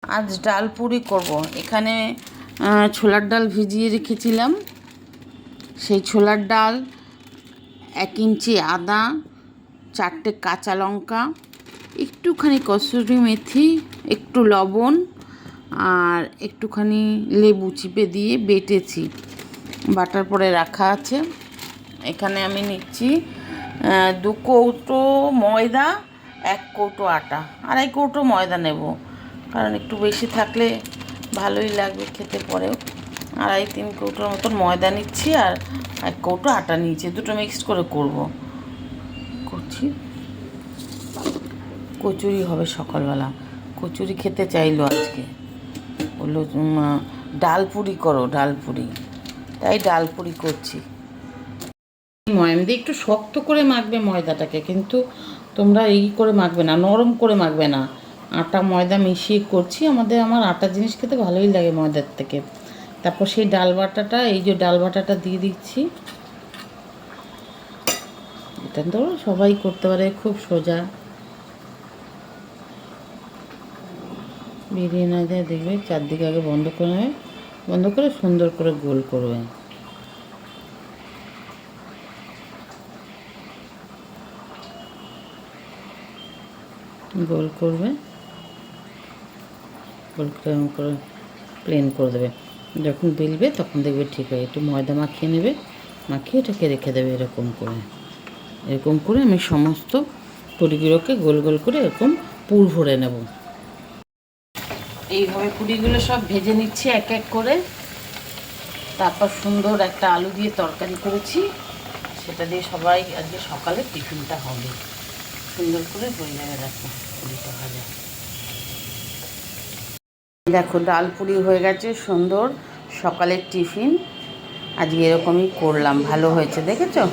আজ ডাল পুরি করব। এখানে ছোলার ডাল ভিজিয়ে রেখেছিলাম, সেই ছোলার ডাল, 1 ইঞ্চি আদা, 4টে কাঁচা লঙ্কা, একটুখানি কসুরি মেথি, একটু লবণ আর একটুখানি লেবু চিপে দিয়ে বেটেছি। বাটার পরে রাখা আছে। এখানে আমি নিচ্ছি 2 কৌটো ময়দা, 1 কৌটো আটা, 2.5 কৌটো ময়দা নেব, কারণ একটু বেশি থাকলে ভালোই লাগবে খেতে পরেও। 2.5-3 কৌটোর মতন ময়দা নিচ্ছি আর 1 কৌটো আটা নিয়েছি, দুটো মিক্সড করে করছি। কচুরি হবে সকালবেলা, কচুরি খেতে চাইলো আজকে, বললো ডাল পুরি করো, ডাল পুরি, তাই ডাল পুরি করছি। ময়াম দিয়ে একটু শক্ত করে মাখবে ময়দাটাকে, কিন্তু তোমরা এই করে মাখবে না, নরম করে মাখবে না। আটা ময়দা মিশিয়ে করছি, আমার আটা জিনিস খেতে ভালোই লাগে ময়দার থেকে। তারপর সেই ডাল বাটাটা, এই যে ডাল বাটাটা দিয়ে দিচ্ছি। এটা তো সবাই করতে পারে, খুব সোজা। বেরিয়ে না যায় দেখবে, চারদিকে আগে বন্ধ করে নেবে, বন্ধ করে সুন্দর করে গোল করবে। গোল করবে, গোল করে প্লেন করে দেবে। যখন বেলবে তখন দেখবে ঠিক হয়। একটু ময়দা মাখিয়ে নেবে, মাখিয়ে এটাকে রেখে দেবে এরকম করে আমি সমস্ত পুরিগুলোকে গোল গোল করে এরকম পুর ভরে নেব। এইভাবে পুরিগুলো সব ভেজে নিচ্ছি এক এক করে। তারপর সুন্দর একটা আলু দিয়ে তরকারি করেছি, সেটা দিয়ে সবাই আজকে সকালে টিফিনটা হবে। সুন্দর করে হয়ে যাবে, দেখো পুরিটা ভাজা। দেখো ডাল পুরি হয়ে গেছে, সুন্দর সকালের টিফিন আজকে এরকমই করলাম, ভালো হয়েছে, দেখেছো?